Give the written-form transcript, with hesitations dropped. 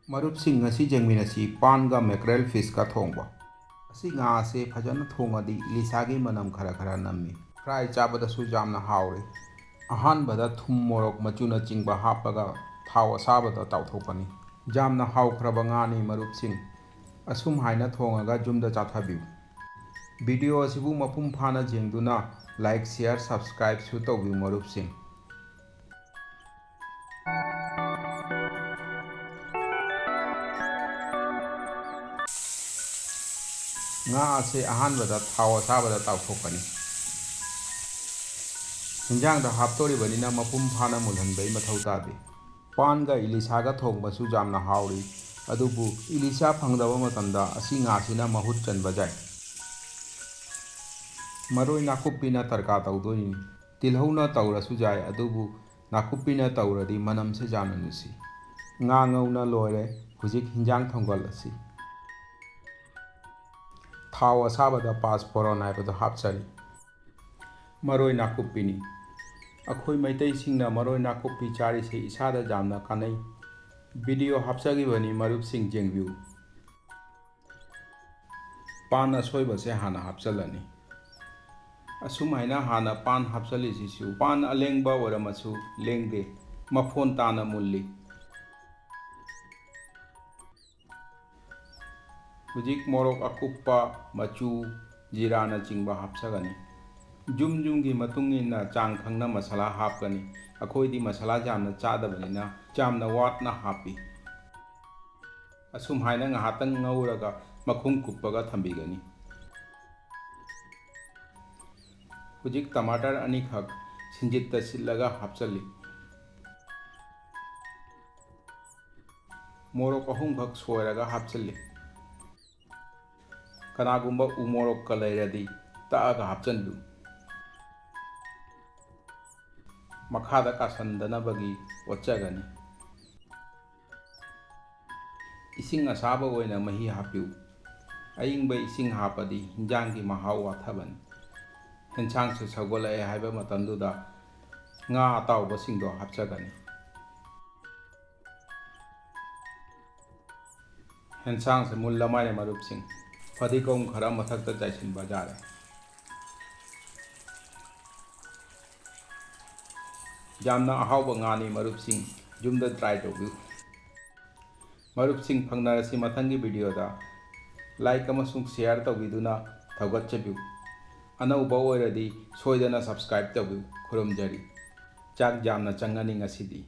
ꯃꯔꯨꯞꯁꯤꯡ ꯉꯁꯤ ꯌꯦꯡꯃꯤꯟꯅꯁꯤ ꯄꯥꯟꯒ ꯃꯦꯀꯔꯦꯜ ꯐꯤꯁꯀ ꯊꯣꯡꯕ꯫ ꯑꯁꯤ ꯉꯥ ꯑꯁꯤ ꯐꯖꯅ ꯊꯣꯡꯉꯗꯤ ꯏꯂꯤꯁꯥꯒꯤ ꯃꯅꯝ ꯈꯔ ꯅꯝꯃꯤ꯫ ꯐ꯭ꯔꯥꯏ ꯆꯥꯕꯗꯁꯨ ꯌꯥꯝꯅ ꯍꯥꯎꯔꯤ꯫ ꯑꯍꯥꯟꯕꯗ ꯊꯨꯝ ꯃꯣꯔꯣꯛ ꯃꯆꯨꯅꯆꯤꯡꯕ ꯍꯥꯞꯄꯒ ꯊꯥꯎ ꯑꯁꯥꯕꯗ ꯇꯥꯎꯊꯣꯛꯀꯅꯤ꯫ ꯌꯥꯝꯅ ꯍꯥꯎꯈ꯭ꯔꯕ ꯉꯥꯅꯤ ꯃꯔꯨꯞꯁꯤꯡ꯫ ꯑꯁꯨꯝ ꯍꯥꯏꯅ ꯊꯣꯡꯉꯒ ꯌꯨꯝꯗ ꯆꯥꯊꯕꯤꯌꯨ꯫ ꯚꯤꯗꯤꯑꯣ ꯑꯁꯤꯕꯨ ꯃꯄꯨꯡ ꯐꯥꯅ ꯌꯦꯡꯗꯨꯅ ꯂꯥꯏꯛ ꯁꯤꯌꯔ ꯁꯕꯁꯀ꯭ꯔꯥꯏꯕꯁꯨ ꯇꯧꯕꯤꯌꯨ ꯃꯔꯨꯞꯁꯤꯡ꯫ ꯉꯥ ꯑꯁꯤ ꯑꯍꯥꯟꯕꯗ ꯊꯥꯎ ꯑꯁꯥꯕꯗ ꯇꯥꯎꯊꯣꯛꯀꯅꯤ꯫ ꯍꯤꯟꯖꯥꯡꯗ ꯍꯥꯞꯇꯣꯔꯤꯕꯅꯤꯅ ꯃꯄꯨꯡ ꯐꯥꯅ ꯃꯨꯜꯍꯟꯕꯒꯤ ꯃꯊꯧ ꯇꯥꯗꯦ꯫ ꯄꯥꯟꯒ ꯏꯂꯤꯁꯥꯒ ꯊꯣꯡꯕꯁꯨ ꯌꯥꯝꯅ ꯍꯥꯎꯔꯤ꯫ ꯑꯗꯨꯕꯨ ꯏꯂꯤꯁꯥ ꯐꯪꯗꯕ ꯃꯇꯝꯗ ꯑꯁꯤ ꯉꯥꯁꯤꯅ ꯃꯍꯨꯠ ꯆꯟꯕ ꯌꯥꯏ꯫ ꯃꯔꯣꯏ ꯅꯥꯀꯨꯞꯄꯤꯅ ꯇꯔꯀꯥ ꯇꯧꯗꯣꯏꯅꯤ꯫ ꯇꯤꯜꯍꯧꯅ ꯇꯧꯔꯁꯨ ꯌꯥꯏ, ꯑꯗꯨꯕꯨ ꯅꯥꯀꯨꯞꯄꯤꯅ ꯇꯧꯔꯗꯤ ꯃꯅꯝꯁꯦ ꯌꯥꯝꯅ ꯅꯨꯡꯁꯤ꯫ ꯉꯥ ꯉꯧꯅ ꯂꯣꯏꯔꯦ꯫ ꯍꯧꯖꯤꯛ ꯍꯤꯟꯖꯥꯡ ꯊꯣꯡꯒꯠꯂꯁꯤ꯫ ꯊꯥꯎ ꯑꯁꯥꯕꯗ ꯄꯥꯁꯐꯣꯔꯣꯟ ꯍꯥꯏꯕꯗꯨ ꯍꯥꯞꯆꯔꯤ꯫ ꯃꯔꯣꯏ ꯅꯥꯀꯨꯞꯄꯤꯅꯤ꯫ ꯑꯩꯈꯣꯏ ꯃꯩꯇꯩꯁꯤꯡꯅ ꯃꯔꯣꯏ ꯅꯥꯀꯨꯞꯄꯤ ꯆꯥꯔꯤꯁꯤ ꯏꯁꯥꯗ ꯌꯥꯝꯅ ꯀꯥꯟꯅꯩ꯫ ꯚꯤꯗꯤꯑꯣ ꯍꯥꯞꯆꯈꯤꯕꯅꯤ ꯃꯔꯨꯞꯁꯤꯡ ꯌꯦꯡꯕꯤꯌꯨ꯫ ꯄꯥꯟ ꯑꯁꯣꯏꯕꯁꯦ ꯍꯥꯟꯅ ꯍꯥꯞꯆꯜꯂꯅꯤ꯫ ꯑꯁꯨꯃꯥꯏꯅ ꯍꯥꯟꯅ ꯄꯥꯟ ꯍꯥꯞꯆꯜꯂꯤꯁꯤꯁꯨ ꯄꯥꯟ ꯑꯂꯦꯡꯕ ꯑꯣꯏꯔꯝꯃꯁꯨ ꯂꯦꯡꯗꯦ, ꯃꯐꯣꯟ ꯇꯥꯅ ꯃꯨꯜꯂꯤ꯫ ꯍꯧꯖꯤꯛ ꯃꯣꯔꯣꯛ ꯑꯀꯨꯞꯄ, ꯃꯆꯨ, ꯖꯤꯔꯥꯅꯆꯤꯡꯕ ꯍꯥꯞꯆꯒꯅꯤ꯫ ꯌꯨꯝꯒꯤ ꯃꯇꯨꯡ ꯏꯟꯅ ꯆꯥꯡ ꯈꯪꯅ ꯃꯁꯥꯂꯥ ꯍꯥꯞꯀꯅꯤ꯫ ꯑꯩꯈꯣꯏꯗꯤ ꯃꯁꯥꯂꯥ ꯌꯥꯝꯅ ꯆꯥꯗꯕꯅꯤꯅ ꯌꯥꯝꯅ ꯋꯥꯠꯅ ꯍꯥꯞꯄꯤ꯫ ꯑꯁꯨꯝ ꯍꯥꯏꯅ ꯉꯥꯏꯍꯥꯛꯇꯪ ꯉꯧꯔꯒ ꯃꯈꯨꯝ ꯀꯨꯞꯄꯒ ꯊꯝꯕꯤꯒꯅꯤ꯫ ꯍꯧꯖꯤꯛ ꯇꯃꯥꯇꯔ ꯑꯅꯤꯈꯛ ꯁꯤꯡꯖꯤꯠꯇ ꯁꯤꯠꯂꯒ ꯍꯥꯞꯆꯜꯂꯤ꯫ ꯃꯣꯔꯣꯛ ꯑꯍꯨꯝꯈꯛ ꯁꯣꯏꯔꯒ ꯍꯥꯞꯆꯤꯜꯂꯤ꯫ ꯀꯅꯥꯒꯨꯝꯕ ꯎ ꯃꯣꯔꯣꯛꯀ ꯂꯩꯔꯗꯤ ꯇꯛꯑꯒ ꯍꯥꯞꯆꯟꯕꯤꯌꯨ꯫ ꯃꯈꯥꯗ ꯀꯥꯁꯟꯗꯅꯕꯒꯤ ꯑꯣꯠꯆꯒꯅꯤ꯫ ꯏꯁꯤꯡ ꯑꯁꯥꯕ ꯑꯣꯏꯅ ꯃꯍꯤ ꯍꯥꯞꯄꯤꯌꯨ꯫ ꯑꯏꯪꯕ ꯏꯁꯤꯡ ꯍꯥꯞꯄꯗꯤ ꯍꯤꯟꯖꯥꯡꯒꯤ ꯃꯍꯥꯎ ꯋꯥꯊꯕꯅꯤ꯫ ꯍꯦꯟꯁꯥꯡꯁꯨ ꯁꯧꯒꯠꯂꯛꯑꯦ ꯍꯥꯏꯕ ꯃꯇꯝꯗꯨꯗ ꯉꯥ ꯑꯇꯥꯎꯕꯁꯤꯡꯗꯣ ꯍꯥꯞꯆꯒꯅꯤ꯫ ꯍꯦꯟꯁꯥꯡꯁꯦ ꯃꯨꯜꯂ ꯃꯥꯜꯂꯦ ꯃꯔꯨꯞꯁꯤꯡ꯫ ꯐꯗꯤꯒꯣꯝ ꯈꯔ ꯃꯊꯛꯇ ꯆꯥꯏꯁꯤꯟꯕ ꯌꯥꯔꯦ꯫ ꯌꯥꯝꯅ ꯑꯍꯥꯎꯕ ꯉꯥꯅꯤ ꯃꯔꯨꯞꯁꯤꯡ, ꯌꯨꯝꯗ ꯇ꯭ꯔꯥꯏ ꯇꯧꯕꯤꯌꯨ꯫ ꯃꯔꯨꯞꯁꯤꯡ ꯐꯪꯅꯔꯁꯤ ꯃꯊꯪꯒꯤ ꯚꯤꯗꯤꯑꯣꯗ꯫ ꯂꯥꯏꯛ ꯑꯃꯁꯨꯡ ꯁꯤꯌꯥꯔ ꯇꯧꯕꯤꯗꯨꯅ ꯊꯧꯒꯠꯆꯕꯤꯌꯨ꯫ ꯑꯅꯧꯕ ꯑꯣꯏꯔꯗꯤ ꯁꯣꯏꯗꯅ ꯁꯕꯁꯀ꯭ꯔꯥꯏꯕ ꯇꯧꯕꯤꯌꯨ꯫ ꯈꯨꯔꯨꯝꯖꯔꯤ꯫ ꯆꯥꯛ ꯌꯥꯝꯅ ꯆꯪꯉꯅꯤ ꯉꯁꯤꯗꯤ꯫